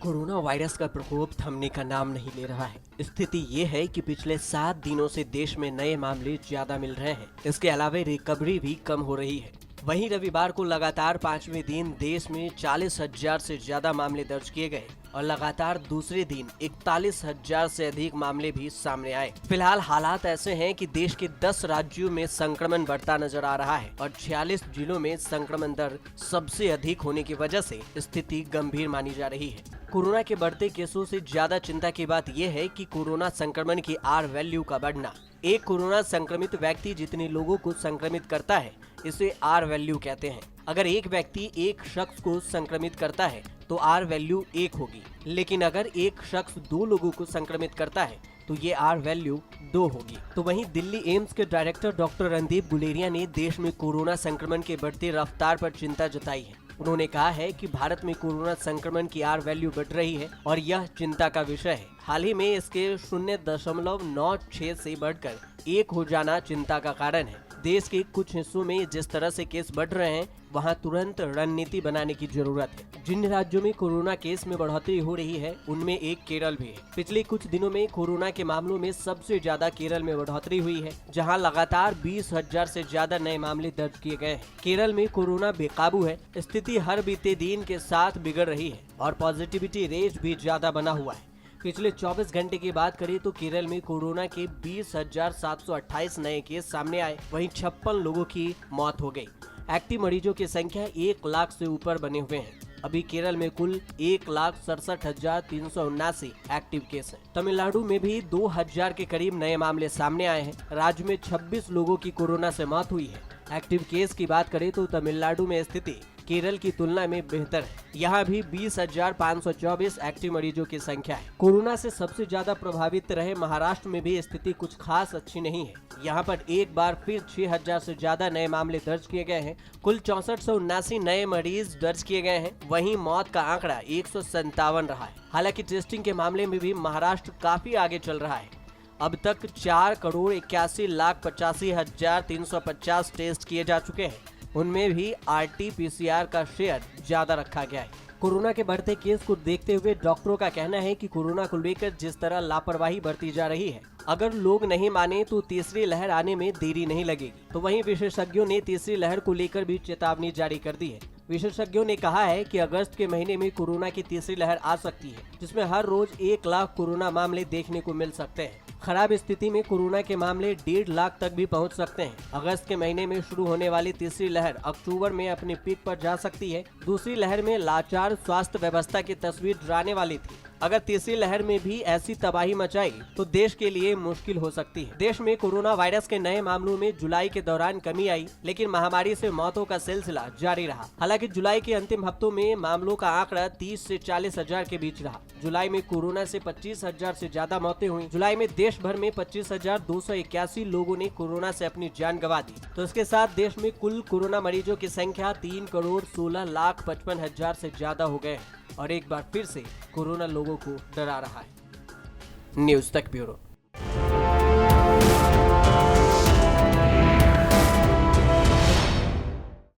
Corona virus का प्रकोप थमने का नाम नहीं ले रहा है। स्थिति ये है कि पिछले 7 दिनों से देश में नए मामले ज्यादा मिल रहे हैं। इसके अलावा रिकवरी भी कम हो रही है। वहीं रविवार को लगातार 5वें दिन देश में 40,000 से ज्यादा मामले दर्ज किए गए और लगातार दूसरे दिन 41,000 से अधिक मामले भी सामने आए। फिलहाल हालात ऐसे हैं कि देश के 10 राज्यों में संक्रमण बढ़ता नजर आ रहा है और 46 जिलों में संक्रमण दर सबसे अधिक होने की वजह से स्थिति गंभीर मानी जा रही है। कोरोना के बढ़ते केसों से ज्यादा चिंता की बात यह है कि कोरोना संक्रमण की आर वैल्यू का बढ़ना। एक कोरोना संक्रमित व्यक्ति जितने लोगों को संक्रमित करता है इसे आर वैल्यू कहते हैं। अगर एक व्यक्ति एक शख्स को संक्रमित करता है तो आर वैल्यू 1 होगी, लेकिन अगर एक शख्स 2 लोगों को संक्रमित करता है तो ये आर वैल्यू 2 होगी। तो वहीं दिल्ली एम्स के डायरेक्टर डॉक्टर रणदीप गुलेरिया ने देश में कोरोना संक्रमण के बढ़ती रफ्तार पर चिंता जताई है। उन्होंने कहा है कि भारत में कोरोना संक्रमण की आर वैल्यू बढ़ रही है और यह चिंता का विषय है। हाल ही में इसके 0.96 से बढ़कर 1 हो जाना चिंता का कारण है। देश के कुछ हिस्सों में जिस तरह से केस बढ़ रहे हैं वहां तुरंत रणनीति बनाने की जरूरत है। जिन राज्यों में कोरोना केस में बढ़ोतरी हो रही है उनमें एक केरल भी है। पिछले कुछ दिनों में कोरोना के मामलों में सबसे ज्यादा केरल में बढ़ोतरी हुई है, जहां लगातार 20,000 से ज्यादा नए मामले दर्ज किए गए हैं। केरल में कोरोना बेकाबू है। स्थिति हर बीते दिन के साथ बिगड़ रही है और पॉजिटिविटी रेट भी ज्यादा बना हुआ है। पिछले 24 घंटे की बात करें तो केरल में कोरोना के 20,728 नए केस सामने आए, वहीं 56 लोगों की मौत हो गई। एक्टिव मरीजों की संख्या 1 लाख से ऊपर बने हुए हैं। अभी केरल में कुल 1,67,379 एक्टिव केस हैं। तमिलनाडु में भी 2,000 के करीब नए मामले सामने आए हैं। राज्य में 26 लोगों की कोरोना से मौत हुई है। एक्टिव केस की बात करें तो तमिलनाडु में स्थिति केरल की तुलना में बेहतर है। यहाँ भी 20,524 एक्टिव मरीजों की संख्या है। कोरोना से सबसे ज्यादा प्रभावित रहे महाराष्ट्र में भी स्थिति कुछ खास अच्छी नहीं है। यहाँ पर एक बार फिर 6,000 से ज्यादा नए मामले दर्ज किए गए हैं। कुल 6479 नए मरीज दर्ज किए गए हैं। वहीं मौत का आंकड़ा 157 रहा है। हालांकि टेस्टिंग के मामले में भी महाराष्ट्र काफी आगे चल रहा है। अब तक 4,81,85,350 टेस्ट किए जा चुके हैं। उनमें भी RT-PCR का शेयर ज्यादा रखा गया है। कोरोना के बढ़ते केस को देखते हुए डॉक्टरों का कहना है कि कोरोना को लेकर जिस तरह लापरवाही बरती जा रही है, अगर लोग नहीं माने तो तीसरी लहर आने में देरी नहीं लगेगी। तो वहीं विशेषज्ञों ने तीसरी लहर को लेकर भी चेतावनी जारी कर दी है। विशेषज्ञों ने कहा है कि अगस्त के महीने में कोरोना की तीसरी लहर आ सकती है, जिसमें हर रोज 1 लाख कोरोना मामले देखने को मिल सकते हैं। खराब स्थिति में कोरोना के मामले 1.5 लाख तक भी पहुंच सकते हैं। अगस्त के महीने में शुरू होने वाली तीसरी लहर अक्टूबर में अपनी पीक पर जा सकती है। दूसरी लहर में लाचार स्वास्थ्य व्यवस्था की तस्वीर डराने वाली थी। अगर तीसरी लहर में भी ऐसी तबाही मचाई तो देश के लिए मुश्किल हो सकती है। देश में कोरोना वायरस के नए मामलों में जुलाई के दौरान कमी आई, लेकिन महामारी से मौतों का सिलसिला जारी रहा। हालांकि जुलाई के अंतिम हफ्तों में मामलों का आंकड़ा 30 से 40,000 के बीच रहा। जुलाई में कोरोना से 25,000 से ज्यादा मौतें हुई। जुलाई में देश भर में 25,281 लोगों ने कोरोना से अपनी जान गंवा दी। तो इसके साथ देश में कुल कोरोना मरीजों की संख्या 3,16,55,000 से ज्यादा हो गए हैं और एक बार फिर से कोरोना लोगों को डरा रहा है। न्यूज़ तक ब्यूरो।